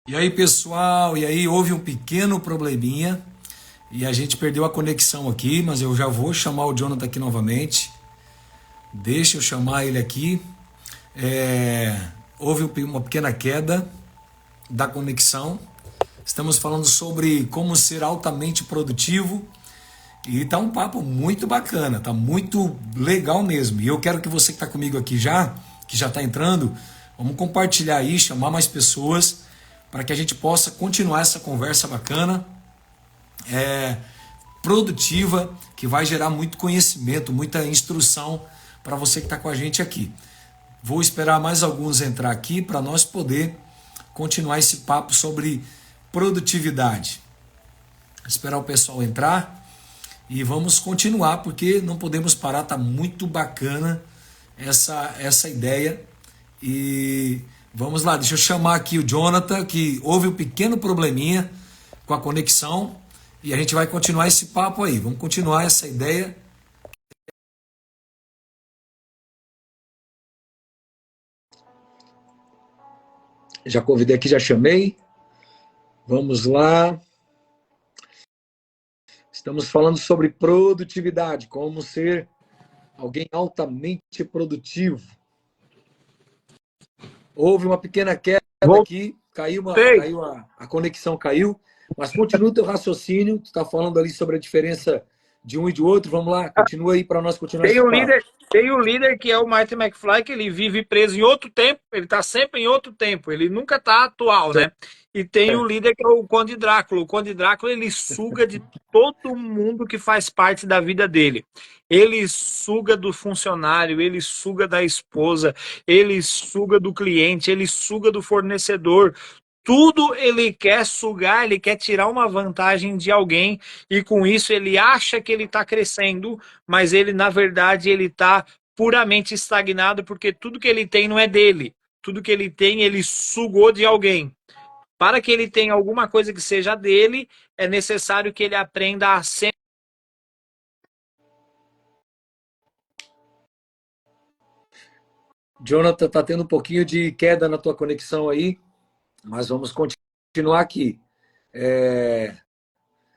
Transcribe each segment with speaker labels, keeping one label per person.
Speaker 1: E aí, pessoal, e aí houve um pequeno probleminha e a gente perdeu a conexão aqui, mas eu já vou chamar o Jonathan aqui novamente. Deixa eu chamar ele aqui. Houve uma pequena queda da conexão. Estamos falando sobre como ser altamente produtivo e tá um papo muito bacana, tá muito legal mesmo. E eu quero que você que está comigo aqui já, que já está entrando, vamos compartilhar aí, chamar mais pessoas para que a gente possa continuar essa conversa bacana, produtiva, que vai gerar muito conhecimento, muita instrução para você que está com a gente aqui. Vou esperar mais alguns entrar aqui para nós poder continuar esse papo sobre produtividade. Esperar o pessoal entrar e vamos continuar, porque não podemos parar, tá muito bacana essa ideia. E vamos lá, deixa eu chamar aqui o Jonathan, que houve um pequeno probleminha com a conexão e a gente vai continuar esse papo aí. Vamos continuar essa ideia. Já convidei aqui, já chamei. Vamos lá. Estamos falando sobre produtividade, como ser alguém altamente produtivo. Houve uma pequena queda aqui, caiu a conexão caiu, mas continua o teu raciocínio. Tu está falando ali sobre a diferença de um e de outro. Vamos lá, continua aí para nós continuar esse papo.
Speaker 2: Tem o líder que é o Martin McFly, que ele vive preso em outro tempo, ele está sempre em outro tempo, ele nunca está atual, né? E tem o líder que é o Conde Drácula. O Conde Drácula, ele suga de todo mundo que faz parte da vida dele. Ele suga do funcionário, ele suga da esposa, ele suga do cliente, ele suga do fornecedor. Tudo ele quer sugar, ele quer tirar uma vantagem de alguém e com isso ele acha que ele está crescendo, mas ele, na verdade, ele está puramente estagnado porque tudo que ele tem não é dele. Tudo que ele tem, ele sugou de alguém. Para que ele tenha alguma coisa que seja dele, é necessário que ele aprenda a sempre.
Speaker 1: Jonathan, tá tendo um pouquinho de queda na tua conexão aí, mas vamos continuar aqui.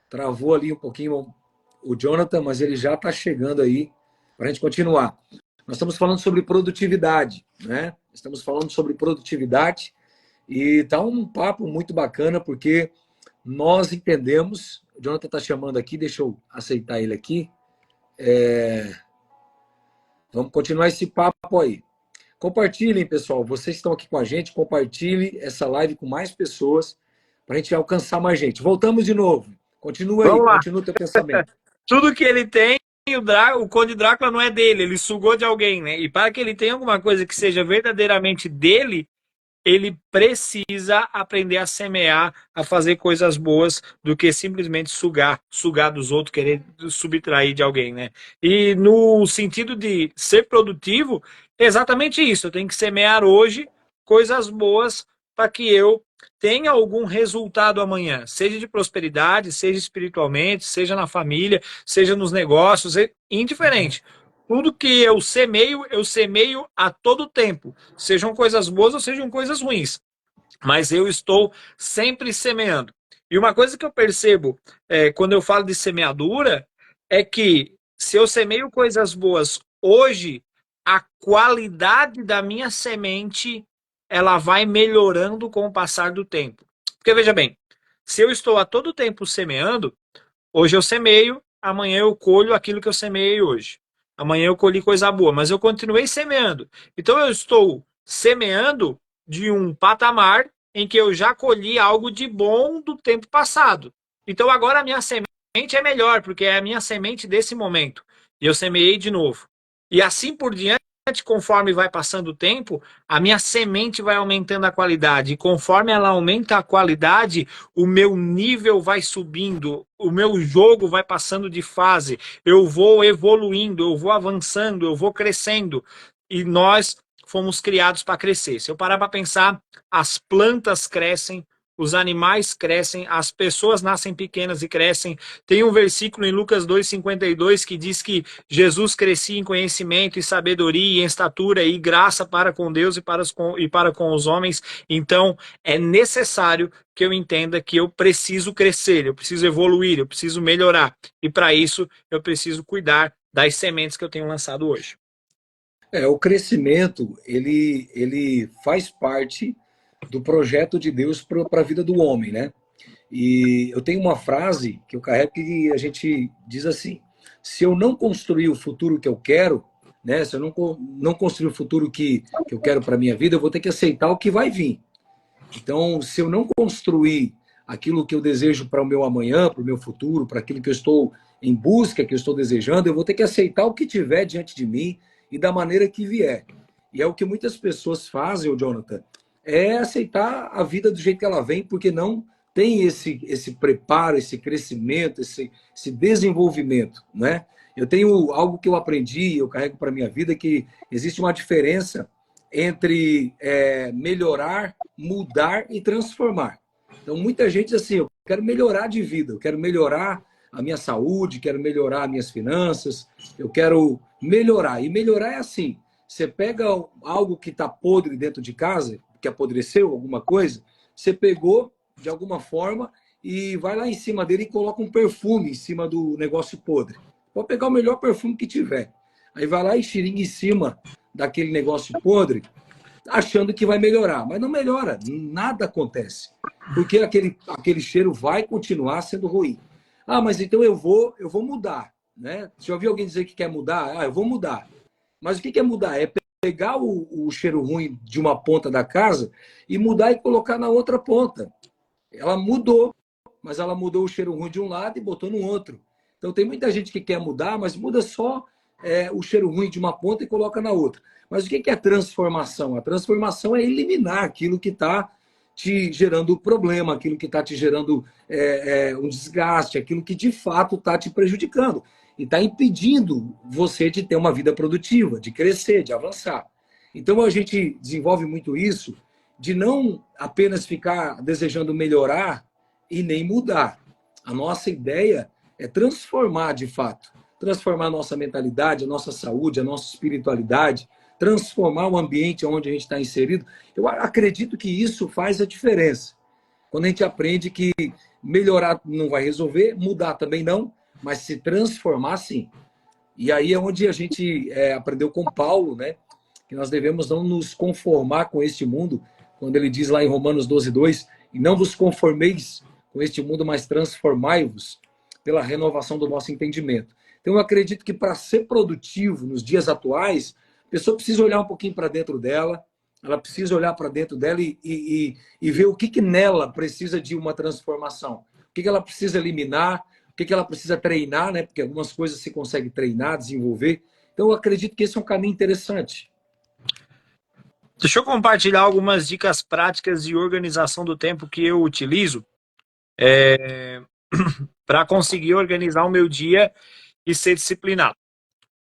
Speaker 1: Travou ali um pouquinho o Jonathan, mas ele já está chegando aí para a gente continuar. Nós estamos falando sobre produtividade, né? Estamos falando sobre produtividade e tá um papo muito bacana porque nós entendemos. O Jonathan está chamando aqui, deixa eu aceitar ele aqui. Vamos continuar esse papo aí. Compartilhem, pessoal. Vocês estão aqui com a gente, compartilhem essa live com mais pessoas para a gente alcançar mais gente. Voltamos de novo. Continua aí,
Speaker 2: Vamos lá.
Speaker 1: continua o teu pensamento.
Speaker 2: Tudo que ele tem, o Conde Drácula não é dele, ele sugou de alguém, né? E para que ele tenha alguma coisa que seja verdadeiramente dele, ele precisa aprender a semear, a fazer coisas boas, do que simplesmente sugar dos outros, querer subtrair de alguém, né? E no sentido de ser produtivo, é exatamente isso. Eu tenho que semear hoje coisas boas para que eu tenha algum resultado amanhã, seja de prosperidade, seja espiritualmente, seja na família, seja nos negócios, indiferente. Tudo que eu semeio a todo tempo, sejam coisas boas ou sejam coisas ruins, mas eu estou sempre semeando. E uma coisa que eu percebo quando eu falo de semeadura é que se eu semeio coisas boas hoje, a qualidade da minha semente ela vai melhorando com o passar do tempo. Porque veja bem, se eu estou a todo tempo semeando, hoje eu semeio, amanhã eu colho aquilo que eu semeei hoje. Amanhã eu colhi coisa boa, mas eu continuei semeando. Então eu estou semeando de um patamar em que eu já colhi algo de bom do tempo passado. Então agora a minha semente é melhor, porque é a minha semente desse momento. E eu semeei de novo. E assim por diante, conforme vai passando o tempo, a minha semente vai aumentando a qualidade. E conforme ela aumenta a qualidade, o meu nível vai subindo, o meu jogo vai passando de fase, eu vou evoluindo, eu vou avançando, eu vou crescendo. E nós fomos criados para crescer. Se eu parar para pensar, as plantas crescem, os animais crescem, as pessoas nascem pequenas e crescem. Tem um versículo em Lucas 2,52 que diz que Jesus crescia em conhecimento e sabedoria, e em estatura e graça para com Deus e para com os homens. Então, é necessário que eu entenda que eu preciso crescer, eu preciso evoluir, eu preciso melhorar. E para isso, eu preciso cuidar das sementes que eu tenho lançado hoje.
Speaker 3: O crescimento, ele faz parte do projeto de Deus para a vida do homem, né? E eu tenho uma frase que eu carrego que a gente diz assim: se eu não construir o futuro que eu quero, né? Se eu não construir o futuro que eu quero para minha vida, eu vou ter que aceitar o que vai vir. Então, se eu não construir aquilo que eu desejo para o meu amanhã, para o meu futuro, para aquilo que eu estou em busca, que eu estou desejando, eu vou ter que aceitar o que tiver diante de mim e da maneira que vier. E é o que muitas pessoas fazem, Jonathan, é aceitar a vida do jeito que ela vem, porque não tem esse preparo, esse crescimento, esse desenvolvimento, né? Eu tenho algo que eu aprendi, eu carrego para a minha vida, que existe uma diferença entre melhorar, mudar e transformar. Então, muita gente diz assim, eu quero melhorar de vida, eu quero melhorar a minha saúde, quero melhorar as minhas finanças, eu quero melhorar. E melhorar é assim, você pega algo que está podre dentro de casa, que apodreceu, alguma coisa, você pegou de alguma forma e vai lá em cima dele e coloca um perfume em cima do negócio podre. Pode pegar o melhor perfume que tiver. Aí vai lá e xiringa em cima daquele negócio podre, achando que vai melhorar. Mas não melhora, nada acontece. Porque aquele cheiro vai continuar sendo ruim. Ah, mas então eu vou mudar. Né? Você já ouviu alguém dizer que quer mudar? Ah, eu vou mudar. Mas o que é mudar? É pegar o cheiro ruim de uma ponta da casa e mudar e colocar na outra ponta. Ela mudou, mas ela mudou o cheiro ruim de um lado e botou no outro. Então tem muita gente que quer mudar, mas muda só o cheiro ruim de uma ponta e coloca na outra. Mas o que é transformação? A transformação é eliminar aquilo que está te gerando problema, aquilo que está te gerando um desgaste, aquilo que de fato está te prejudicando e está impedindo você de ter uma vida produtiva, de crescer, de avançar. Então a gente desenvolve muito isso de não apenas ficar desejando melhorar e nem mudar. A nossa ideia é transformar de fato, transformar a nossa mentalidade, a nossa saúde, a nossa espiritualidade, transformar o ambiente onde a gente está inserido. Eu acredito que isso faz a diferença. Quando a gente aprende que melhorar não vai resolver, mudar também não, mas se transformar sim. E aí é onde a gente aprendeu com Paulo, né? Que nós devemos não nos conformar com este mundo, quando ele diz lá em Romanos 12:2, e não vos conformeis com este mundo, mas transformai-vos pela renovação do nosso entendimento. Então eu acredito que para ser produtivo nos dias atuais, a pessoa precisa olhar um pouquinho para dentro dela, ela precisa olhar para dentro dela e ver o que nela precisa de uma transformação, o que ela precisa eliminar, o que ela precisa treinar, né? Porque algumas coisas se consegue treinar, desenvolver. Então eu acredito que esse é um caminho interessante.
Speaker 2: Deixa eu compartilhar algumas dicas práticas de organização do tempo que eu utilizo para conseguir organizar o meu dia e ser disciplinado.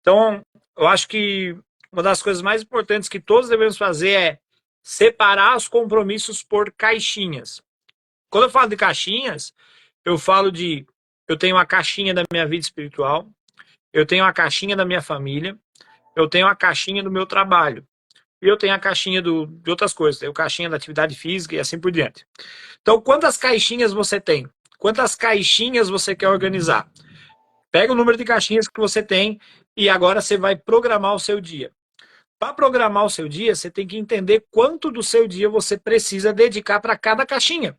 Speaker 2: Então, eu acho que uma das coisas mais importantes que todos devemos fazer é separar os compromissos por caixinhas. Quando eu falo de caixinhas, eu falo de eu tenho uma caixinha da minha vida espiritual, eu tenho uma caixinha da minha família, eu tenho uma caixinha do meu trabalho. E eu tenho a caixinha de outras coisas, tenho a caixinha da atividade física e assim por diante. Então, quantas caixinhas você tem? Quantas caixinhas você quer organizar? Pega o número de caixinhas que você tem e agora você vai programar o seu dia. Para programar o seu dia, você tem que entender quanto do seu dia você precisa dedicar para cada caixinha,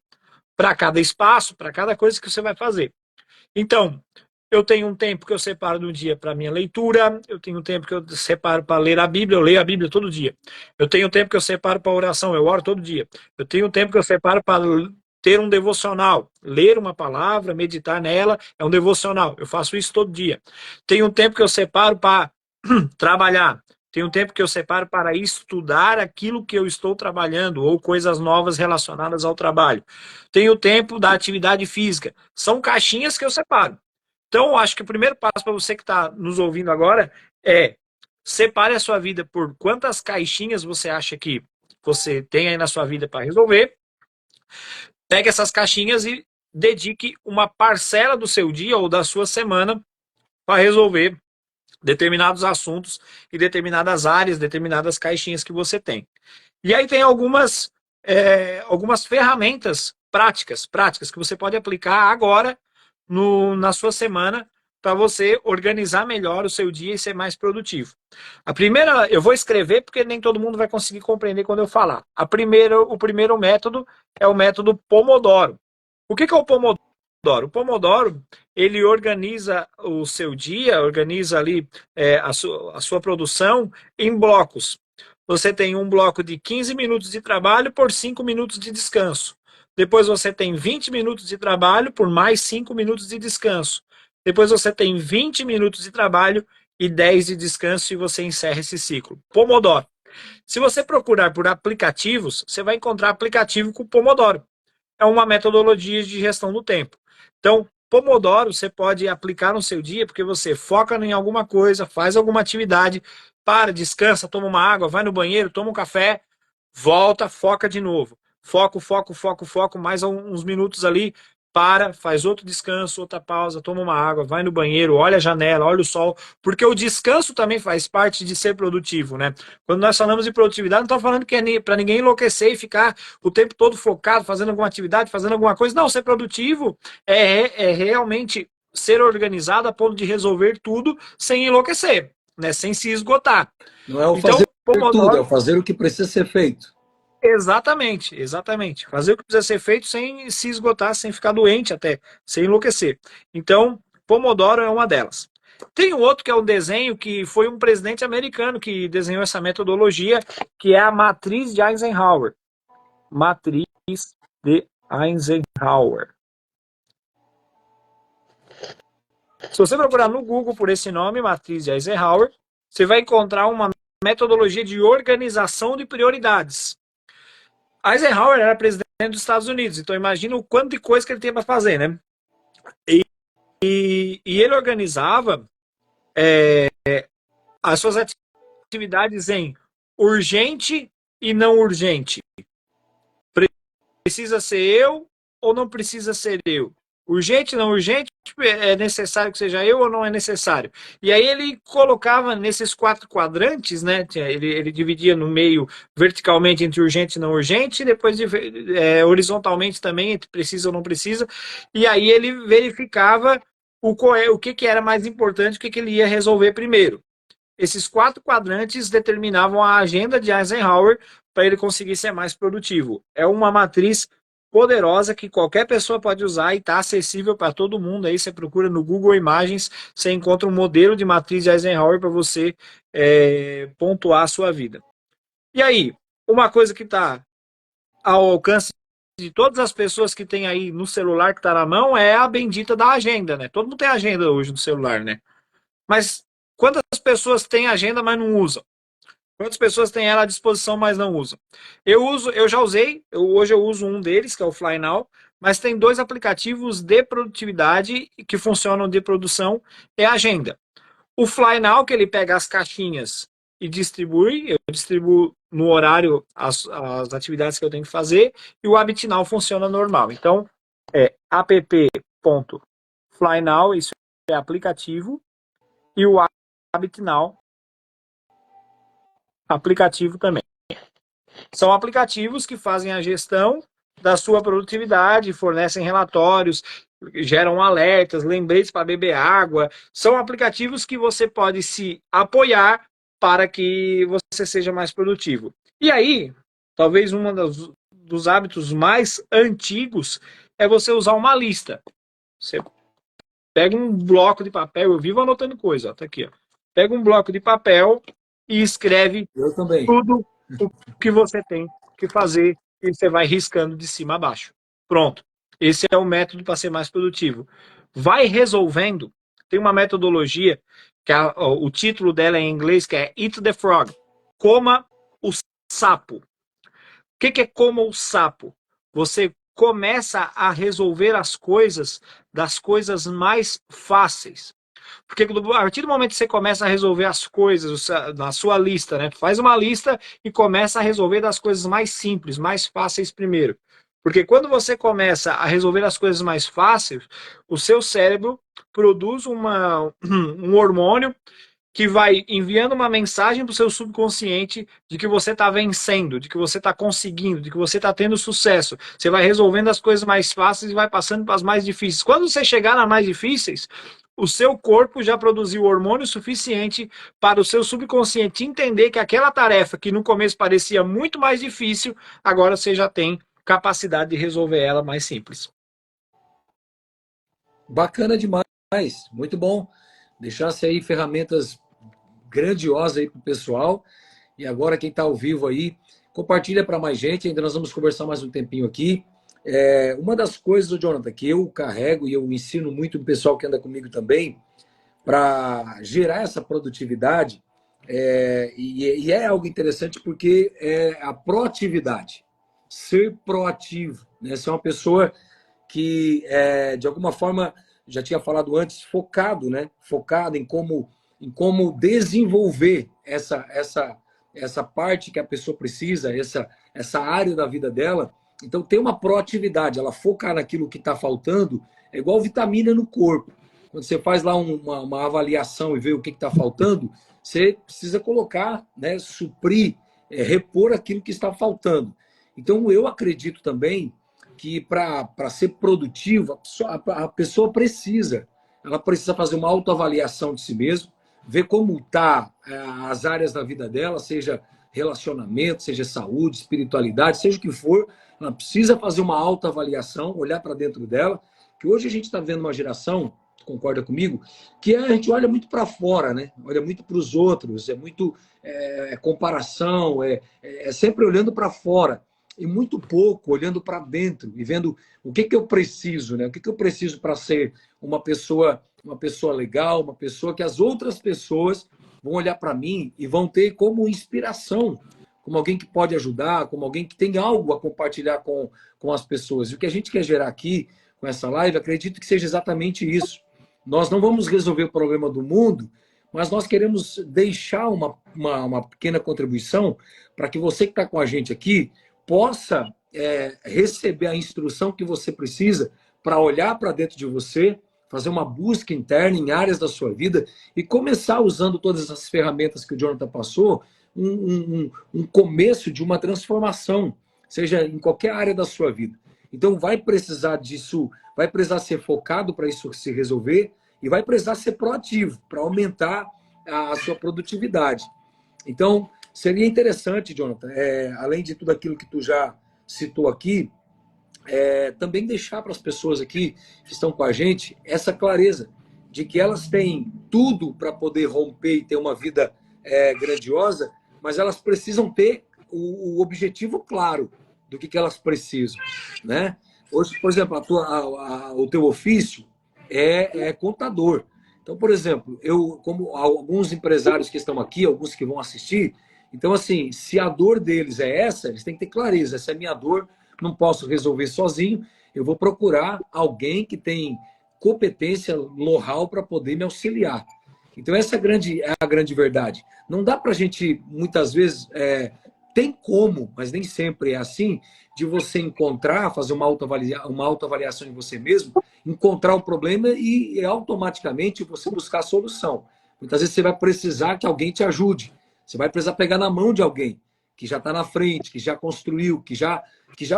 Speaker 2: para cada espaço, para cada coisa que você vai fazer. Então, eu tenho um tempo que eu separo do dia para minha leitura, eu tenho um tempo que eu separo para ler a Bíblia, eu leio a Bíblia todo dia. Eu tenho um tempo que eu separo para oração, eu oro todo dia. Eu tenho um tempo que eu separo para ter um devocional, ler uma palavra, meditar nela, é um devocional. Eu faço isso todo dia. Tenho um tempo que eu separo para trabalhar. Tenho um tempo que eu separo para estudar aquilo que eu estou trabalhando ou coisas novas relacionadas ao trabalho. Tenho o tempo da atividade física. São caixinhas que eu separo. Então, eu acho que o primeiro passo para você que está nos ouvindo agora é separe a sua vida por quantas caixinhas você acha que você tem aí na sua vida para resolver. pegue essas caixinhas e dedique uma parcela do seu dia ou da sua semana para resolver determinados assuntos e determinadas áreas, determinadas caixinhas que você tem. E aí tem algumas ferramentas práticas que você pode aplicar agora na sua semana para você organizar melhor o seu dia e ser mais produtivo. A primeira, eu vou escrever porque nem todo mundo vai conseguir compreender quando eu falar. O primeiro método é o método Pomodoro. O que é o Pomodoro? O Pomodoro, ele organiza o seu dia, organiza ali a sua produção em blocos. Você tem um bloco de 15 minutos de trabalho por 5 minutos de descanso. Depois você tem 20 minutos de trabalho por mais 5 minutos de descanso. Depois você tem 20 minutos de trabalho e 10 de descanso e você encerra esse ciclo. Pomodoro. Se você procurar por aplicativos, você vai encontrar aplicativo com Pomodoro. É uma metodologia de gestão do tempo. Então, Pomodoro você pode aplicar no seu dia porque você foca em alguma coisa, faz alguma atividade, para, descansa, toma uma água, vai no banheiro, toma um café, volta, foca de novo. Foco, mais uns minutos ali, para, faz outro descanso, outra pausa, toma uma água, vai no banheiro, olha a janela, olha o sol, porque o descanso também faz parte de ser produtivo, né? Quando nós falamos de produtividade, não estou falando que é para ninguém enlouquecer e ficar o tempo todo focado, fazendo alguma atividade, fazendo alguma coisa. Não, ser produtivo é realmente ser organizado a ponto de resolver tudo sem enlouquecer, né? Sem se esgotar.
Speaker 3: Não é o
Speaker 2: Então,
Speaker 3: fazer
Speaker 2: Pomodoro,
Speaker 3: tudo, é o fazer o que precisa ser feito.
Speaker 2: Exatamente. Fazer o que precisa ser feito sem se esgotar, sem ficar doente até, sem enlouquecer. Então, Pomodoro é uma delas. Tem um outro que é um desenho que foi um presidente americano que desenhou essa metodologia, que é a matriz de Eisenhower. Matriz de Eisenhower. Se você procurar no Google por esse nome, matriz de Eisenhower, você vai encontrar uma metodologia de organização de prioridades. Eisenhower era presidente dos Estados Unidos, então imagina o quanto de coisa que ele tem para fazer, né? E ele organizava as suas atividades em urgente e não urgente. Precisa ser eu ou não precisa ser eu? Urgente, não urgente, é necessário que seja eu ou não é necessário? E aí ele colocava nesses 4 quadrantes, né? Ele dividia no meio verticalmente entre urgente e não urgente, e depois horizontalmente também entre precisa ou não precisa. E aí ele verificava o que era mais importante, o que ele ia resolver primeiro. Esses 4 quadrantes determinavam a agenda de Eisenhower para ele conseguir ser mais produtivo. É uma matriz poderosa que qualquer pessoa pode usar e está acessível para todo mundo. Aí você procura no Google Imagens, você encontra um modelo de matriz de Eisenhower para você pontuar a sua vida. E aí, uma coisa que está ao alcance de todas as pessoas que tem aí no celular que está na mão é a bendita da agenda, né? Todo mundo tem agenda hoje no celular, né? Mas quantas pessoas têm agenda, mas não usam? Quantas pessoas têm ela à disposição, mas não usam? Eu já usei, hoje eu uso um deles, que é o FlyNow, mas tem 2 aplicativos de produtividade que funcionam de produção, é a agenda. O FlyNow, que ele pega as caixinhas e distribui, eu distribuo no horário as atividades que eu tenho que fazer, e o HabitNow funciona normal. Então, é app.flynow, isso é aplicativo, e o HabitNow, aplicativo também. São aplicativos que fazem a gestão da sua produtividade, fornecem relatórios, geram alertas, lembretes para beber água. São aplicativos que você pode se apoiar para que você seja mais produtivo. E aí, talvez um dos hábitos mais antigos é você usar uma lista. Você pega um bloco de papel, eu vivo anotando coisa, ó, tá aqui, ó. Pega um bloco de papel e escreve tudo o que você tem que fazer e você vai riscando de cima a baixo. Pronto. Esse é o método para ser mais produtivo. Vai resolvendo. Tem uma metodologia, que o título dela é em inglês, que é Eat the Frog. Coma o sapo. O que é coma o sapo? Você começa a resolver as coisas das coisas mais fáceis. Porque a partir do momento que você começa a resolver as coisas na sua lista, né? Faz uma lista e começa a resolver das coisas mais simples, mais fáceis primeiro. Porque quando você começa a resolver as coisas mais fáceis, o seu cérebro produz um hormônio que vai enviando uma mensagem para o seu subconsciente de que você está vencendo, de que você está conseguindo, de que você está tendo sucesso. Você vai resolvendo as coisas mais fáceis e vai passando para as mais difíceis. Quando você chegar nas mais difíceis, o seu corpo já produziu hormônio suficiente para o seu subconsciente entender que aquela tarefa que no começo parecia muito mais difícil, agora você já tem capacidade de resolver ela mais simples.
Speaker 3: Bacana demais, muito bom. Deixasse aí ferramentas grandiosas aí para o pessoal. E agora quem está ao vivo aí, compartilha para mais gente. Ainda nós vamos conversar mais um tempinho aqui. Uma das coisas, Jonathan, que eu carrego e eu ensino muito o pessoal que anda comigo também, para gerar essa produtividade, e é algo interessante porque é a proatividade. Ser proativo, né? Ser uma pessoa que, de alguma forma, já tinha falado antes, focado, né? Focado em como desenvolver essa parte que a pessoa precisa, essa área da vida dela. Então, tem uma proatividade, ela focar naquilo que está faltando, é igual vitamina no corpo. Quando você faz lá uma avaliação e vê o que está faltando, você precisa colocar, né, suprir, repor aquilo que está faltando. Então, eu acredito também que para ser produtivo, a pessoa ela precisa fazer uma autoavaliação de si mesma, ver como está as áreas da vida dela, seja relacionamento, seja saúde, espiritualidade, seja o que for, ela precisa fazer uma autoavaliação, olhar para dentro dela, que hoje a gente está vendo uma geração, concorda comigo, que a gente olha muito para fora, né? Olha muito para os outros, é muito comparação, é sempre olhando para fora e muito pouco olhando para dentro e vendo o que eu preciso, né? O que eu preciso para ser uma pessoa legal, uma pessoa que as outras pessoas vão olhar para mim e vão ter como inspiração, como alguém que pode ajudar, como alguém que tem algo a compartilhar com as pessoas. E o que a gente quer gerar aqui com essa live, acredito que seja exatamente isso. Nós não vamos resolver o problema do mundo, mas nós queremos deixar uma pequena contribuição para que você que está com a gente aqui possa receber a instrução que você precisa para olhar para dentro de você, fazer uma busca interna em áreas da sua vida e começar usando todas essas ferramentas que o Jonathan passou, um começo de uma transformação, seja em qualquer área da sua vida. Então vai precisar disso, vai precisar ser focado para isso se resolver e vai precisar ser proativo para aumentar a sua produtividade. Então, seria interessante, Jonathan, além de tudo aquilo que tu já citou aqui, também deixar para as pessoas aqui que estão com a gente essa clareza de que elas têm tudo para poder romper e ter uma vida grandiosa, mas elas precisam ter o objetivo claro do que elas precisam, né? Hoje, por exemplo, o teu ofício é contador. Então, por exemplo, como alguns empresários que estão aqui, alguns que vão assistir, então, assim, se a dor deles é essa, eles têm que ter clareza. Essa é a minha dor, não posso resolver sozinho, eu vou procurar alguém que tem competência, know-how para poder me auxiliar. Então, essa é a grande verdade. Não dá para a gente, muitas vezes, tem como, mas nem sempre é assim, de você encontrar, fazer uma autoavaliação de você mesmo, encontrar o problema e automaticamente você buscar a solução. Muitas vezes você vai precisar que alguém te ajude. Você vai precisar pegar na mão de alguém que já está na frente, que já construiu, que já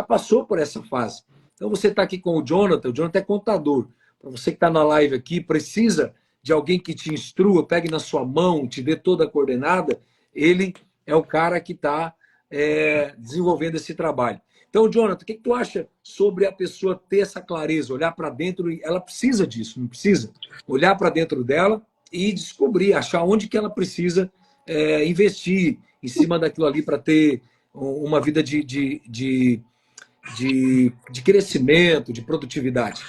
Speaker 3: passou por essa fase. Então você está aqui com o Jonathan é contador. Para você que está na live aqui, precisa de alguém que te instrua, pegue na sua mão, te dê toda a coordenada, ele é o cara que está desenvolvendo esse trabalho. Então, Jonathan, o que tu acha sobre a pessoa ter essa clareza, olhar para dentro? Ela precisa disso, não precisa? Olhar para dentro dela e descobrir, achar onde que ela precisa investir em cima daquilo ali para ter uma vida de crescimento, de produtividade.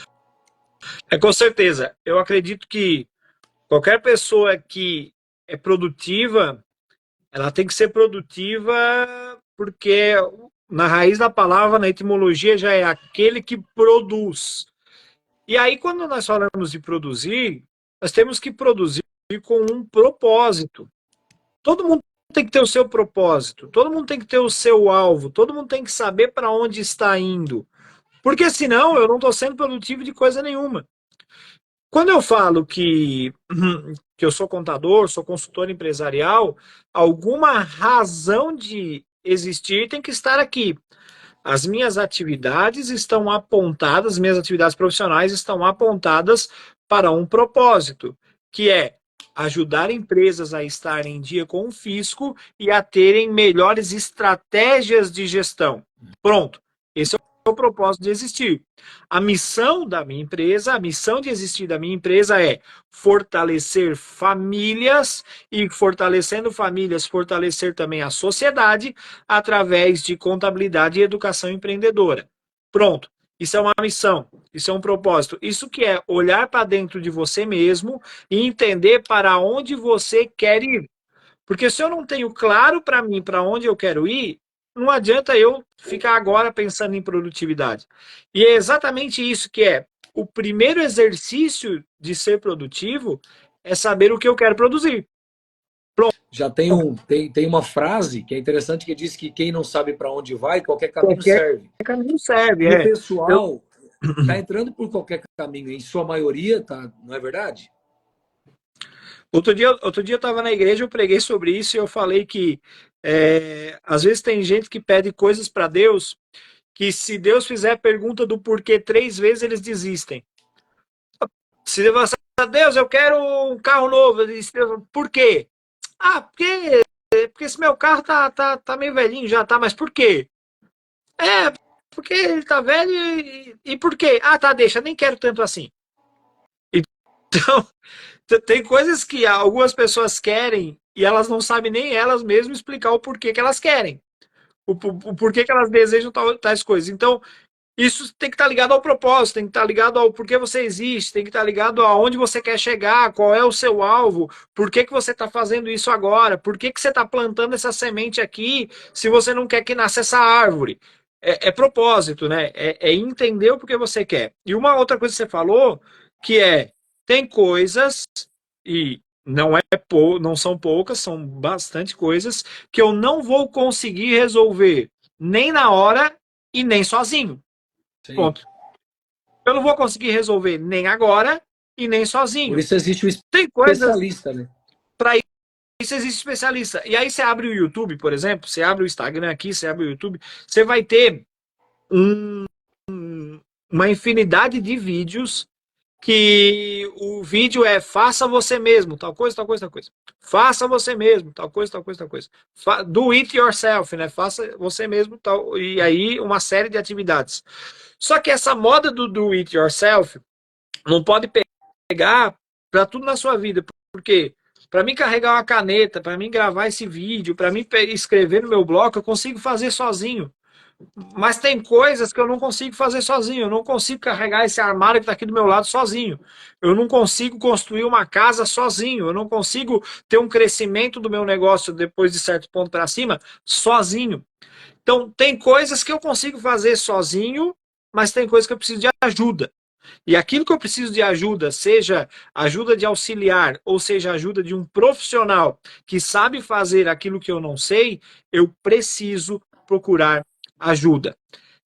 Speaker 2: Com certeza. Eu acredito que qualquer pessoa que é produtiva, ela tem que ser produtiva porque na raiz da palavra, na etimologia, já é aquele que produz. E aí, quando nós falamos de produzir, nós temos que produzir com um propósito. Todo mundo tem que ter o seu propósito, todo mundo tem que ter o seu alvo, todo mundo tem que saber para onde está indo. Porque senão eu não estou sendo produtivo de coisa nenhuma. Quando eu falo que eu sou contador, sou consultor empresarial, alguma razão de existir tem que estar aqui. As minhas atividades estão apontadas, minhas atividades profissionais estão apontadas para um propósito, que é ajudar empresas a estarem em dia com o fisco e a terem melhores estratégias de gestão. Pronto. Esse é o propósito de existir. A missão da minha empresa, a missão de existir da minha empresa é fortalecer famílias e, fortalecendo famílias, fortalecer também a sociedade através de contabilidade e educação empreendedora. Pronto. Isso é uma missão, isso é um propósito. Isso que é olhar para dentro de você mesmo e entender para onde você quer ir. Porque se eu não tenho claro para mim para onde eu quero ir, não adianta eu ficar agora pensando em produtividade. E é exatamente isso que é. O primeiro exercício de ser produtivo é saber o que eu quero produzir.
Speaker 3: Já tem uma frase que é interessante que diz que quem não sabe para onde vai, qualquer caminho
Speaker 2: Qualquer
Speaker 3: serve.
Speaker 2: caminho serve,
Speaker 3: E o
Speaker 2: é.
Speaker 3: pessoal está entrando por qualquer caminho, em sua maioria, tá, não é verdade?
Speaker 2: Outro dia eu estava na igreja, eu preguei sobre isso e eu falei que às vezes tem gente que pede coisas para Deus que se Deus fizer a pergunta do porquê 3 vezes, eles desistem. Se Deus falar, Deus, eu quero um carro novo, eu disse, Deus, por quê? Ah, porque esse meu carro tá meio velhinho já, tá, mas por quê? É, porque ele tá velho e por quê? Ah, tá, deixa, nem quero tanto assim. Então, tem coisas que algumas pessoas querem e elas não sabem nem elas mesmas explicar o porquê que elas querem. O porquê que elas desejam tais coisas. Então, isso tem que estar ligado ao propósito, tem que estar ligado ao porquê você existe, tem que estar ligado aonde você quer chegar, qual é o seu alvo, por que você está fazendo isso agora, por que você está plantando essa semente aqui se você não quer que nasça essa árvore. É propósito, né? É entender o porquê você quer. E uma outra coisa que você falou, que tem coisas, e não são poucas, são bastante coisas, que eu não vou conseguir resolver nem na hora e nem sozinho.
Speaker 3: Sim.
Speaker 2: Ponto. Eu não vou conseguir resolver nem agora e nem
Speaker 3: Por
Speaker 2: sozinho.
Speaker 3: isso existe o
Speaker 2: Tem coisas
Speaker 3: especialista, né?
Speaker 2: para isso existe especialista. E aí você abre o YouTube, por exemplo, você abre o Instagram aqui, você abre o YouTube, você vai ter um, uma infinidade de vídeos que o vídeo é faça você mesmo, tal coisa, tal coisa, tal coisa. Faça você mesmo, tal coisa, tal coisa, tal coisa. Do it yourself, né? Faça você mesmo, tal. E aí uma série de atividades. Só que essa moda do it yourself não pode pegar para tudo na sua vida, porque para mim carregar uma caneta, para mim gravar esse vídeo, para mim escrever no meu bloco, eu consigo fazer sozinho. Mas tem coisas que eu não consigo fazer sozinho. Eu não consigo carregar esse armário que está aqui do meu lado sozinho. Eu não consigo construir uma casa sozinho. Eu não consigo ter um crescimento do meu negócio depois de certo ponto para cima sozinho. Então, tem coisas que eu consigo fazer sozinho, mas tem coisas que eu preciso de ajuda. E aquilo que eu preciso de ajuda, seja ajuda de auxiliar, ou seja, ajuda de um profissional que sabe fazer aquilo que eu não sei, eu preciso procurar ajuda.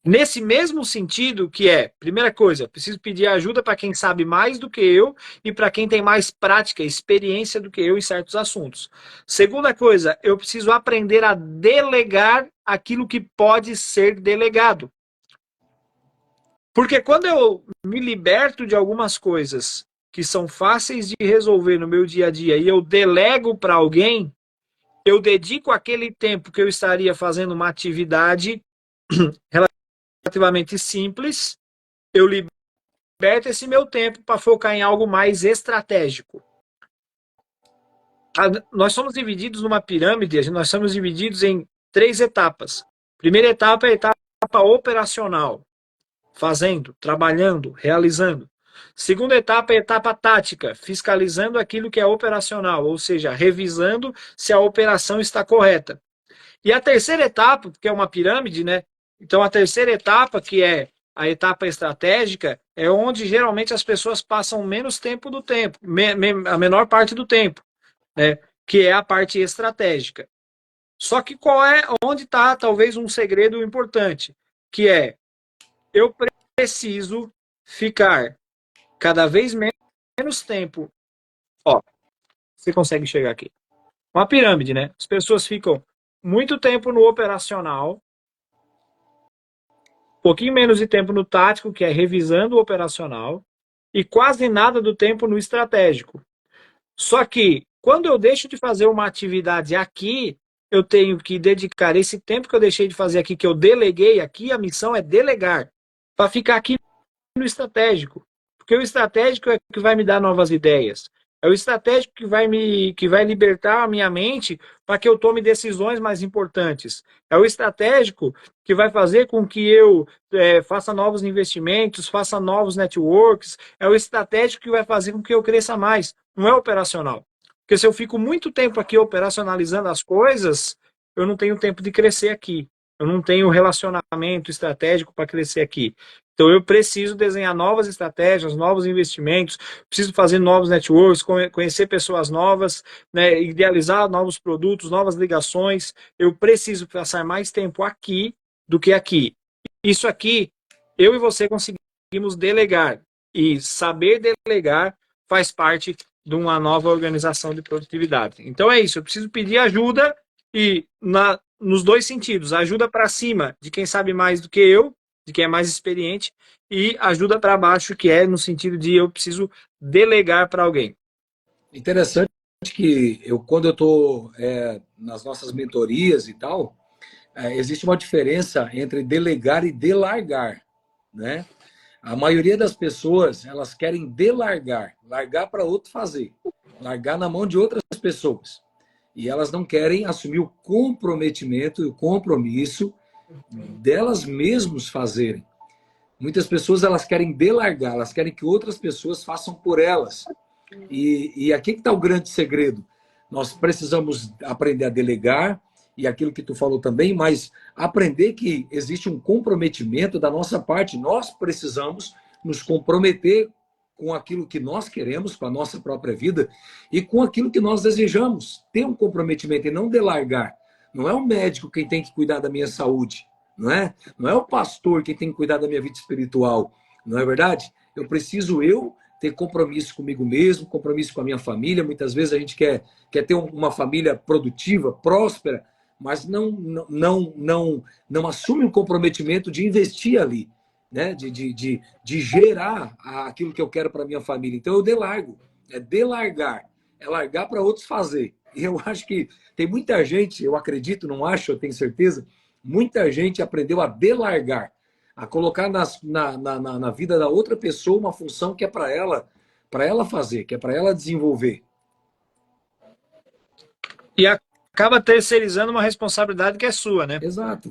Speaker 2: Nesse mesmo sentido que primeira coisa, preciso pedir ajuda para quem sabe mais do que eu e para quem tem mais prática, experiência do que eu em certos assuntos. Segunda coisa, eu preciso aprender a delegar aquilo que pode ser delegado. Porque quando eu me liberto de algumas coisas que são fáceis de resolver no meu dia a dia e eu delego para alguém, eu dedico aquele tempo que eu estaria fazendo uma atividade relativamente simples, eu liberto esse meu tempo para focar em algo mais estratégico. Nós somos divididos numa pirâmide, nós somos divididos em 3 etapas. Primeira etapa é a etapa operacional. Fazendo, trabalhando, realizando. Segunda etapa é a etapa tática, fiscalizando aquilo que é operacional, ou seja, revisando se a operação está correta. E a terceira etapa, que é uma pirâmide, né? Então a terceira etapa, que é a etapa estratégica, é onde geralmente as pessoas passam menos tempo do tempo, a menor parte do tempo, né? Que é a parte estratégica. Só que onde está talvez um segredo importante, que eu preciso ficar cada vez menos tempo. Ó, você consegue chegar aqui. Uma pirâmide, né? As pessoas ficam muito tempo no operacional, um pouquinho menos de tempo no tático, que é revisando o operacional, e quase nada do tempo no estratégico. Só que, quando eu deixo de fazer uma atividade aqui, eu tenho que dedicar esse tempo que eu deixei de fazer aqui, que eu deleguei aqui, a missão é delegar, para ficar aqui no estratégico. Porque o estratégico é que vai me dar novas ideias. É o estratégico que vai libertar a minha mente para que eu tome decisões mais importantes. É o estratégico que vai fazer com que eu faça novos investimentos, faça novos networks. É o estratégico que vai fazer com que eu cresça mais. Não é operacional. Porque se eu fico muito tempo aqui operacionalizando as coisas, eu não tenho tempo de crescer aqui. Eu não tenho relacionamento estratégico para crescer aqui. Então, eu preciso desenhar novas estratégias, novos investimentos, preciso fazer novos networks, conhecer pessoas novas, né, idealizar novos produtos, novas ligações. Eu preciso passar mais tempo aqui do que aqui. Isso aqui, eu e você conseguimos delegar. E saber delegar faz parte de uma nova organização de produtividade. Então, é isso. Eu preciso pedir ajuda e nos dois sentidos. Ajuda para cima de quem sabe mais do que eu, de quem é mais experiente, e ajuda para baixo, que é no sentido de eu preciso delegar para alguém.
Speaker 3: Interessante que quando eu estou nas nossas mentorias e tal, existe uma diferença entre delegar e delargar, né? A maioria das pessoas, elas querem delargar, largar para outro fazer, largar na mão de outras pessoas. E elas não querem assumir o comprometimento e o compromisso delas mesmas fazerem. Muitas pessoas, elas querem delargar, elas querem que outras pessoas façam por elas. E aqui que está o grande segredo. Nós precisamos aprender a delegar, e aquilo que tu falou também, mas aprender que existe um comprometimento da nossa parte. Nós precisamos nos comprometer com aquilo que nós queremos, com a nossa própria vida, e com aquilo que nós desejamos. Ter um comprometimento e não delargar. Não é o médico quem tem que cuidar da minha saúde, não é? Não é o pastor quem tem que cuidar da minha vida espiritual, não é verdade? Eu preciso ter compromisso comigo mesmo, compromisso com a minha família. Muitas vezes a gente quer ter uma família produtiva, próspera, mas não assume o comprometimento de investir ali, né? de gerar aquilo que eu quero para minha família. Então eu delargo, é delargar, é largar para outros fazer. E eu acho que tem muita gente, eu acredito, não acho, eu tenho certeza, muita gente aprendeu a delargar, a colocar na vida da outra pessoa uma função que é para ela fazer, que é para ela desenvolver.
Speaker 2: E acaba terceirizando uma responsabilidade que é sua, né?
Speaker 3: Exato.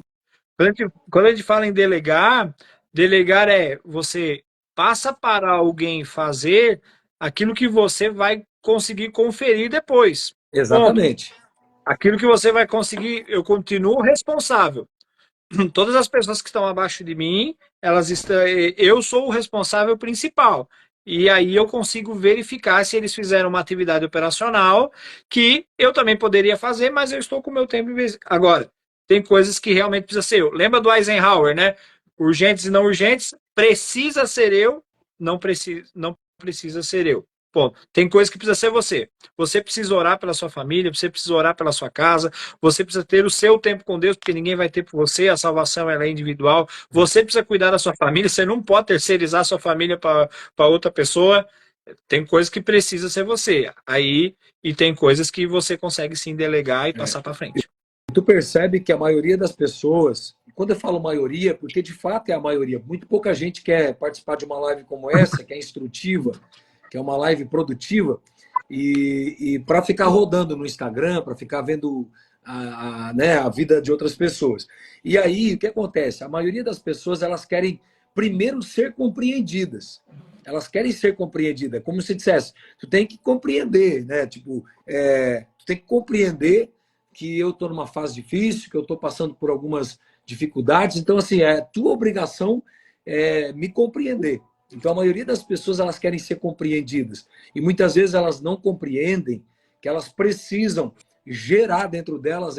Speaker 2: Quando a gente fala em delegar, delegar é você passa para alguém fazer aquilo que você vai conseguir conferir depois.
Speaker 3: Exatamente.
Speaker 2: Ponto. Aquilo que você vai conseguir, eu continuo responsável. Todas as pessoas que estão abaixo de mim, eu sou o responsável principal. E aí eu consigo verificar se eles fizeram uma atividade operacional que eu também poderia fazer, mas eu estou com o meu tempo. Agora, tem coisas que realmente precisa ser eu. Lembra do Eisenhower, né? Urgentes e não urgentes, precisa ser eu, não precisa ser eu. Bom, tem coisa que precisa ser você. Você precisa orar pela sua família, você precisa orar pela sua casa, você precisa ter o seu tempo com Deus, porque ninguém vai ter por você, a salvação ela é individual. Você precisa cuidar da sua família, você não pode terceirizar a sua família para outra pessoa. Tem coisas que precisa ser você. E tem coisas que você consegue sim delegar e passar para frente.
Speaker 3: Tu percebe que a maioria das pessoas, quando eu falo maioria, porque de fato é a maioria, muito pouca gente quer participar de uma live como essa, que é instrutiva, que é uma live produtiva, e para ficar rodando no Instagram, para ficar vendo a vida de outras pessoas. E aí, o que acontece? A maioria das pessoas, elas querem primeiro ser compreendidas. Elas querem ser compreendidas, como se dissesse, tu tem que compreender, né? Tipo, tu tem que compreender que eu estou numa fase difícil, que eu estou passando por algumas dificuldades. Então, assim, é tua obrigação me compreender. Então, a maioria das pessoas, elas querem ser compreendidas. E muitas vezes elas não compreendem que elas precisam gerar dentro delas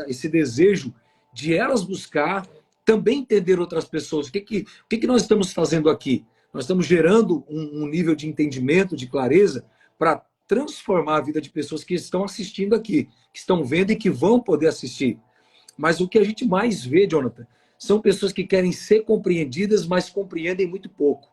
Speaker 3: esse desejo de elas buscar também entender outras pessoas. O que nós estamos fazendo aqui? Nós estamos gerando um nível de entendimento, de clareza, para transformar a vida de pessoas que estão assistindo aqui, que estão vendo e que vão poder assistir. Mas o que a gente mais vê, Jonathan, são pessoas que querem ser compreendidas, mas compreendem muito pouco.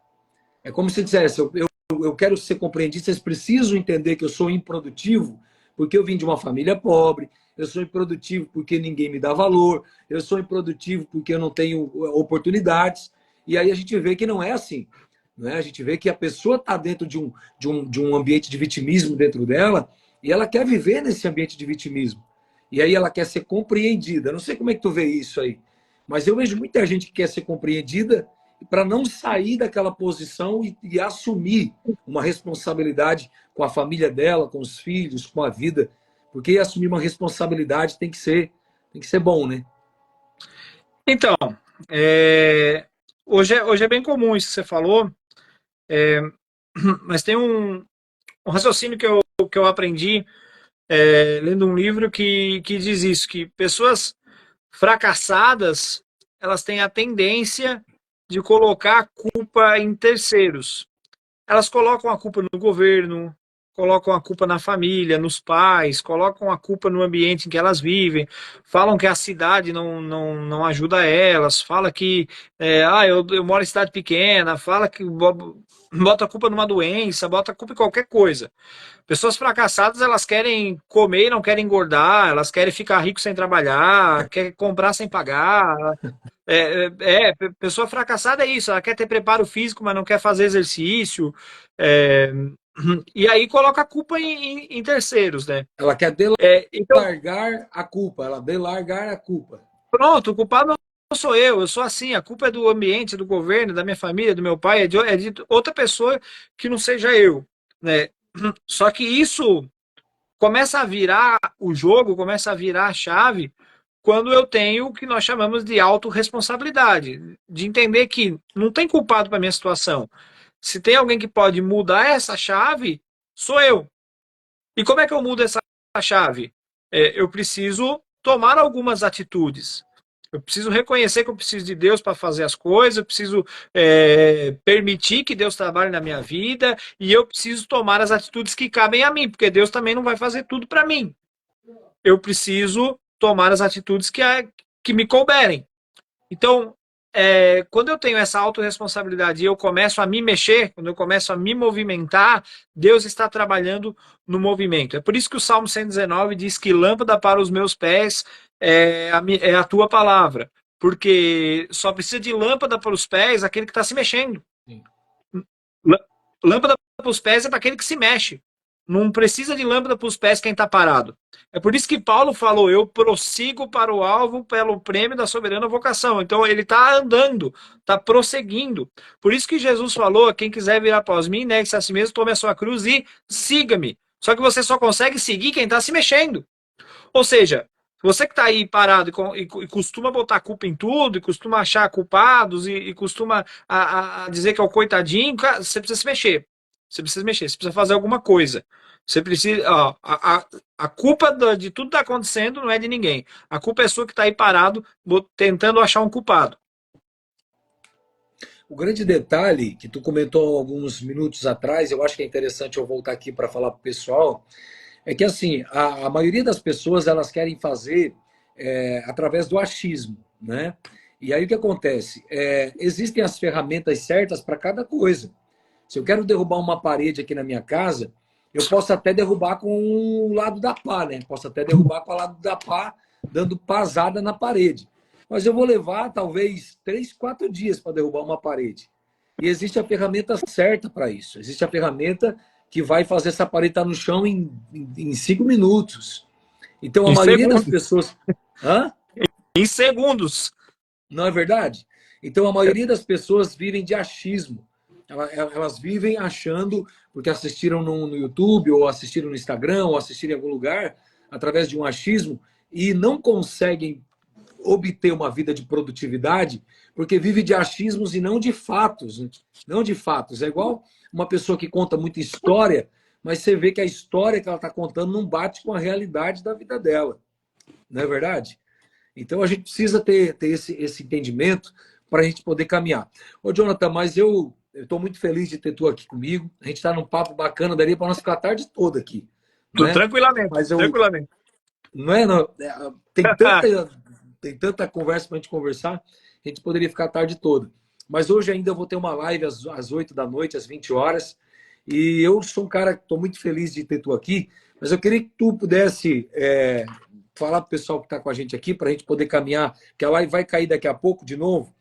Speaker 3: É como se dissesse, eu quero ser compreendido, vocês precisam entender que eu sou improdutivo, porque eu vim de uma família pobre, eu sou improdutivo porque ninguém me dá valor, eu sou improdutivo porque eu não tenho oportunidades. E aí a gente vê que não é assim. Né? A gente vê que a pessoa está dentro de um ambiente de vitimismo dentro dela e ela quer viver nesse ambiente de vitimismo. E aí ela quer ser compreendida. Eu não sei como é que tu vê isso aí, mas eu vejo muita gente que quer ser compreendida para não sair daquela posição e assumir uma responsabilidade com a família dela, com os filhos, com a vida. Porque assumir uma responsabilidade tem que ser bom, né?
Speaker 2: Então, hoje é bem comum isso que você falou, mas tem um raciocínio que eu aprendi lendo um livro que diz isso, que pessoas fracassadas, elas têm a tendência de colocar a culpa em terceiros. Elas colocam a culpa no governo, colocam a culpa na família, nos pais, colocam a culpa no ambiente em que elas vivem, falam que a cidade não ajuda elas, fala que eu moro em cidade pequena, fala que bota a culpa numa doença, bota a culpa em qualquer coisa. Pessoas fracassadas, elas querem comer e não querem engordar, elas querem ficar rico sem trabalhar, quer comprar sem pagar. Pessoa fracassada é isso, ela quer ter preparo físico, mas não quer fazer exercício. E aí coloca a culpa em terceiros, né?
Speaker 3: Ela quer
Speaker 2: Então,
Speaker 3: delargar a culpa, ela delargar a culpa.
Speaker 2: pronto, o culpado não sou eu sou assim, a culpa é do ambiente, do governo, da minha família, do meu pai, é de outra pessoa que não seja eu, né? Só que isso começa a virar o jogo, começa a virar a chave quando eu tenho o que nós chamamos de autorresponsabilidade, de entender que não tem culpado para a minha situação. Se tem alguém que pode mudar essa chave, sou eu. E como é que eu mudo essa chave? Eu preciso tomar algumas atitudes. Eu preciso reconhecer que eu preciso de Deus para fazer as coisas, eu preciso permitir que Deus trabalhe na minha vida e eu preciso tomar as atitudes que cabem a mim, porque Deus também não vai fazer tudo para mim. Eu preciso tomar as atitudes que me couberem. Então, quando eu tenho essa autorresponsabilidade e eu começo a me mexer, quando eu começo a me movimentar, Deus está trabalhando no movimento. É por isso que o Salmo 119 diz que lâmpada para os meus pés é a tua palavra. Porque só precisa de lâmpada para os pés aquele que está se mexendo. Lâmpada para os pés é para aquele que se mexe. Não precisa de lâmpada para os pés quem está parado. É por isso que Paulo falou, eu prossigo para o alvo pelo prêmio da soberana vocação. Então ele está andando, está prosseguindo. Por isso que Jesus falou, quem quiser vir após mim, negue-se a si mesmo, tome a sua cruz e siga-me. Só que você só consegue seguir quem está se mexendo. Ou seja, você que está aí parado e costuma botar culpa em tudo, e costuma achar culpados, e costuma a dizer que é o coitadinho, cara, você precisa se mexer. Você precisa mexer, você precisa fazer alguma coisa. Você precisa. Ó, a culpa de tudo que está acontecendo não é de ninguém. A culpa é sua que está aí parado, tentando achar um culpado.
Speaker 3: O grande detalhe que tu comentou alguns minutos atrás, eu acho que é interessante eu voltar aqui para falar para o pessoal, é que assim, a maioria das pessoas elas querem fazer através do achismo, né? E aí o que acontece? Existem as ferramentas certas para cada coisa. Se eu quero derrubar uma parede aqui na minha casa, eu posso até derrubar com o lado da pá, né? Posso até derrubar com o lado da pá, dando pasada na parede. Mas eu vou levar talvez 3, 4 dias para derrubar uma parede. E existe a ferramenta certa para isso. Existe a ferramenta que vai fazer essa parede estar no chão em 5 minutos. Então, a maioria das pessoas... Hã?
Speaker 2: Em segundos.
Speaker 3: Não é verdade? Então, a maioria das pessoas vivem de achismo. Elas vivem achando, porque assistiram no YouTube, ou assistiram no Instagram, ou assistiram em algum lugar, através de um achismo, e não conseguem obter uma vida de produtividade, porque vive de achismos e não de fatos. Não de fatos. É igual uma pessoa que conta muita história, mas você vê que a história que ela está contando não bate com a realidade da vida dela. Não é verdade? Então a gente precisa ter esse entendimento para a gente poder caminhar. Ô, Jonathan, mas eu estou muito feliz de ter tu aqui comigo. A gente está num papo bacana, daria para nós ficar a tarde toda aqui, né?
Speaker 2: Tranquilamente,
Speaker 3: Mas eu,
Speaker 2: tranquilamente.
Speaker 3: não é, tem tanta conversa para a gente conversar, a gente poderia ficar a tarde toda. Mas hoje ainda eu vou ter uma live às 8 da noite, às 20 horas. E eu sou um cara que estou muito feliz de ter tu aqui, mas eu queria que tu pudesse falar para o pessoal que está com a gente aqui, para a gente poder caminhar, que a live vai cair daqui a pouco de novo.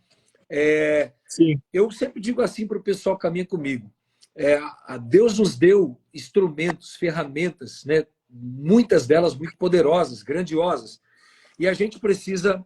Speaker 2: Sim.
Speaker 3: Eu sempre digo assim para o pessoal que caminha comigo. Deus nos deu instrumentos, ferramentas, né? Muitas delas muito poderosas, grandiosas. E a gente precisa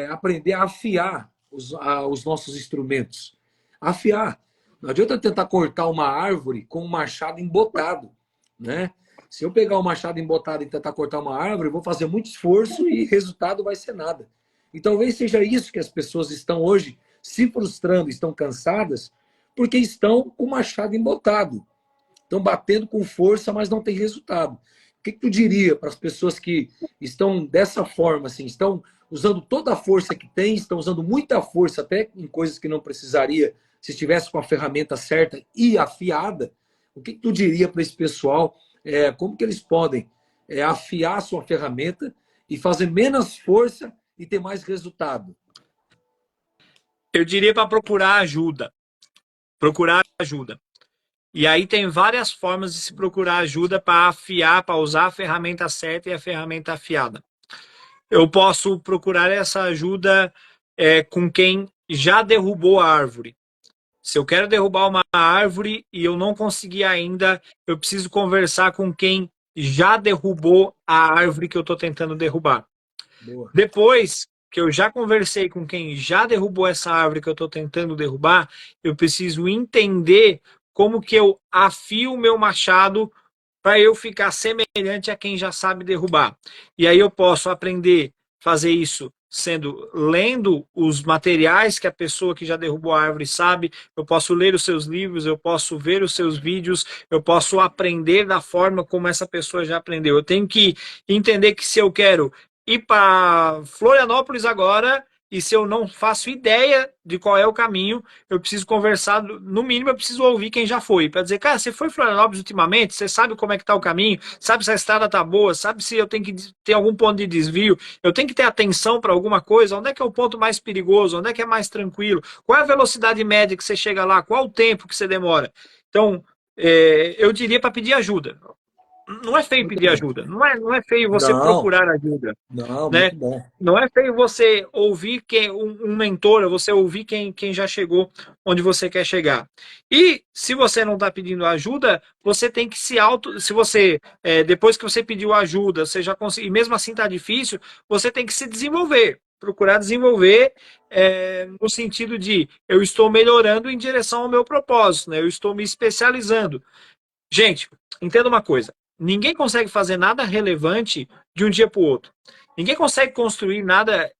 Speaker 3: aprender a afiar os nossos instrumentos. Afiar. Não adianta tentar cortar uma árvore com um machado embotado, né? Se eu pegar um machado embotado e tentar cortar uma árvore, eu vou fazer muito esforço e resultado vai ser nada. E talvez seja isso que as pessoas estão hoje se frustrando, estão cansadas, porque estão com o machado embotado. Estão batendo com força, mas não tem resultado. O que tu diria para as pessoas que estão dessa forma, assim, estão usando toda a força que tem, estão usando muita força até em coisas que não precisaria, se estivesse com a ferramenta certa e afiada? O que tu diria para esse pessoal? Como que eles podem afiar a sua ferramenta e fazer menos força e ter mais resultado?
Speaker 2: Eu diria para procurar ajuda. Procurar ajuda. E aí tem várias formas de se procurar ajuda para afiar, para usar a ferramenta certa e a ferramenta afiada. Eu posso procurar essa ajuda com quem já derrubou a árvore. Se eu quero derrubar uma árvore e eu não consegui ainda, eu preciso conversar com quem já derrubou a árvore que eu estou tentando derrubar.
Speaker 3: Boa.
Speaker 2: Depois que eu já conversei com quem já derrubou essa árvore que eu estou tentando derrubar, eu preciso entender como que eu afio o meu machado para eu ficar semelhante a quem já sabe derrubar. E aí eu posso aprender a fazer isso lendo os materiais que a pessoa que já derrubou a árvore sabe, eu posso ler os seus livros, eu posso ver os seus vídeos, eu posso aprender da forma como essa pessoa já aprendeu. Eu tenho que entender que se eu quero ir para Florianópolis agora, e se eu não faço ideia de qual é o caminho, eu preciso conversar, no mínimo eu preciso ouvir quem já foi, para dizer, cara, você foi em Florianópolis ultimamente, você sabe como é que está o caminho, sabe se a estrada está boa, sabe se eu tenho que ter algum ponto de desvio, eu tenho que ter atenção para alguma coisa, onde é que é o ponto mais perigoso, onde é que é mais tranquilo, qual é a velocidade média que você chega lá, qual o tempo que você demora. Então, eu diria para pedir ajuda. Não é feio
Speaker 3: Muito
Speaker 2: pedir
Speaker 3: bom.
Speaker 2: ajuda, não é feio você
Speaker 3: Não,
Speaker 2: procurar ajuda,
Speaker 3: não,
Speaker 2: né?
Speaker 3: muito bom.
Speaker 2: Não é feio você ouvir um mentor, você ouvir quem já chegou onde você quer chegar. E se você não está pedindo ajuda, você tem que se você, depois que você pediu ajuda, você já conseguiu, e mesmo assim está difícil, você tem que se desenvolver, procurar desenvolver no sentido de eu estou melhorando em direção ao meu propósito, né? Eu estou me especializando. Gente, entenda uma coisa, ninguém consegue fazer nada relevante de um dia para o outro. Ninguém consegue construir nada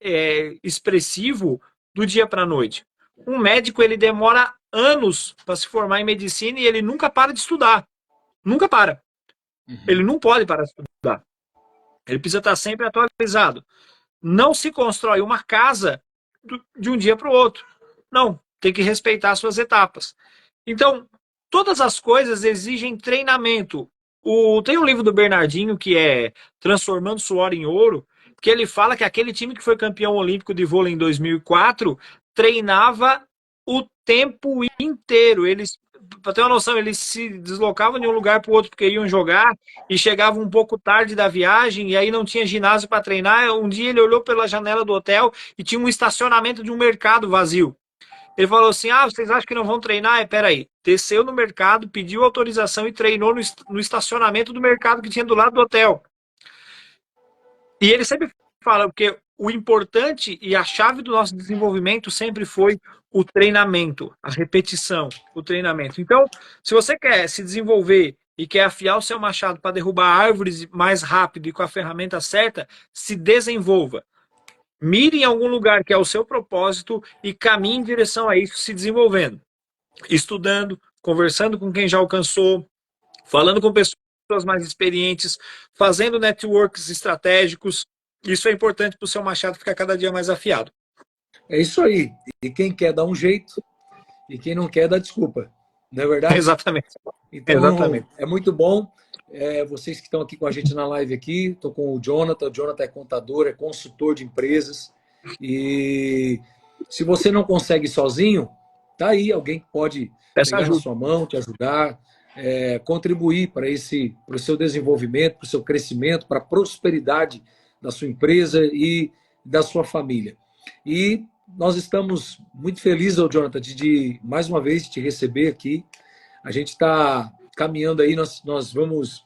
Speaker 2: expressivo do dia para a noite. Um médico ele demora anos para se formar em medicina e ele nunca para de estudar. Nunca para. Ele não pode parar de estudar. Ele precisa estar sempre atualizado. Não se constrói uma casa de um dia para o outro. Não, tem que respeitar as suas etapas. Então, todas as coisas exigem treinamento. Tem um livro do Bernardinho que é Transformando Suor em Ouro, que ele fala que aquele time que foi campeão olímpico de vôlei em 2004 treinava o tempo inteiro. Eles, para ter uma noção, eles se deslocavam de um lugar para o outro porque iam jogar e chegavam um pouco tarde da viagem e aí não tinha ginásio para treinar. Um dia ele olhou pela janela do hotel e tinha um estacionamento de um mercado vazio. Ele falou assim, vocês acham que não vão treinar? Peraí. Desceu no mercado, pediu autorização e treinou no estacionamento do mercado que tinha do lado do hotel. E ele sempre fala, porque o importante e a chave do nosso desenvolvimento sempre foi o treinamento, a repetição, o treinamento. Então, se você quer se desenvolver e quer afiar o seu machado para derrubar árvores mais rápido e com a ferramenta certa, se desenvolva. Mire em algum lugar que é o seu propósito e caminhe em direção a isso, se desenvolvendo. Estudando, conversando com quem já alcançou, falando com pessoas mais experientes, fazendo networks estratégicos, Isso é importante para o seu machado ficar cada dia mais afiado.
Speaker 3: É isso aí. E quem quer dá um jeito, e quem não quer dá desculpa. Não é verdade?
Speaker 2: Exatamente.
Speaker 3: Então,
Speaker 2: Exatamente.
Speaker 3: é muito bom. Vocês que estão aqui com a gente na live aqui, estou com o Jonathan. O Jonathan é contador, é consultor de empresas. E se você não consegue sozinho, tá aí alguém que pode
Speaker 2: Peça
Speaker 3: pegar na
Speaker 2: ajuda.
Speaker 3: sua mão, te ajudar, contribuir para o seu desenvolvimento, para o seu crescimento, para a prosperidade da sua empresa e da sua família. E nós estamos muito felizes, Jonathan, mais uma vez te receber aqui. A gente está caminhando aí, nós vamos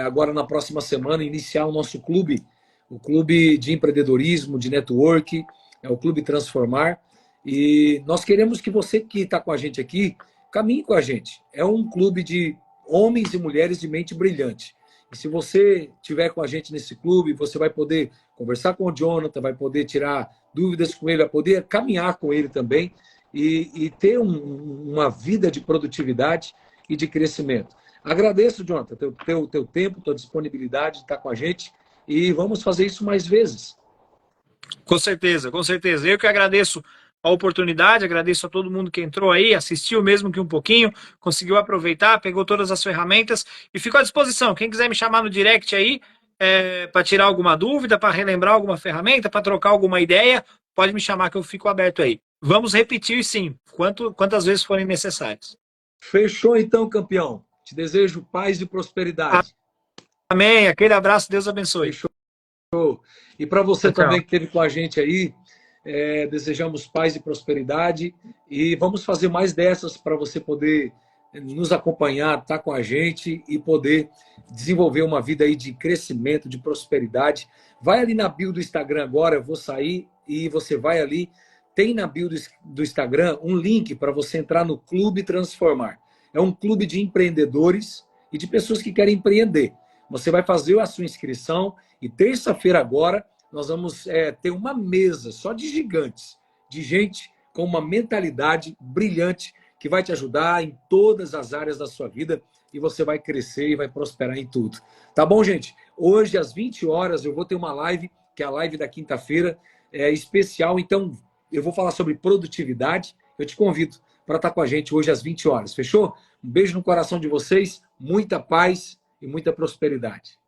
Speaker 3: agora na próxima semana iniciar o nosso clube, o clube de empreendedorismo, de network, é o Clube Transformar. E nós queremos que você que está com a gente aqui, caminhe com a gente. É um clube de homens e mulheres de mente brilhante. E se você estiver com a gente nesse clube, você vai poder conversar com o Jonathan, vai poder tirar dúvidas com ele, vai poder caminhar com ele também e ter uma vida de produtividade e de crescimento. Agradeço, Jonathan, teu tempo, tua disponibilidade de estar com a gente e vamos fazer isso mais vezes.
Speaker 2: Com certeza, com certeza. Eu que agradeço a oportunidade, agradeço a todo mundo que entrou aí, assistiu mesmo que um pouquinho, conseguiu aproveitar, pegou todas as ferramentas e fico à disposição. Quem quiser me chamar no direct aí, para tirar alguma dúvida, para relembrar alguma ferramenta, para trocar alguma ideia, pode me chamar que eu fico aberto aí. Vamos repetir sim, quantas vezes forem necessárias.
Speaker 3: Fechou então, campeão. Te desejo paz e prosperidade.
Speaker 2: Amém. Aquele abraço, Deus abençoe.
Speaker 3: Fechou. E para você
Speaker 2: Tchau.
Speaker 3: também que esteve com a gente aí, desejamos paz e prosperidade e vamos fazer mais dessas para você poder nos acompanhar, estar com a gente e poder desenvolver uma vida aí de crescimento, de prosperidade. Vai ali na bio do Instagram agora, eu vou sair e você vai ali. Tem na bio do Instagram um link para você entrar no Clube Transformar. É um clube de empreendedores e de pessoas que querem empreender. Você vai fazer a sua inscrição e terça-feira agora nós vamos ter uma mesa só de gigantes, de gente com uma mentalidade brilhante que vai te ajudar em todas as áreas da sua vida e você vai crescer e vai prosperar em tudo. Tá bom, gente? Hoje, às 20 horas, eu vou ter uma live, que é a live da quinta-feira, especial. Então, eu vou falar sobre produtividade. Eu te convido para estar com a gente hoje às 20 horas. Fechou? Um beijo no coração de vocês, muita paz e muita prosperidade.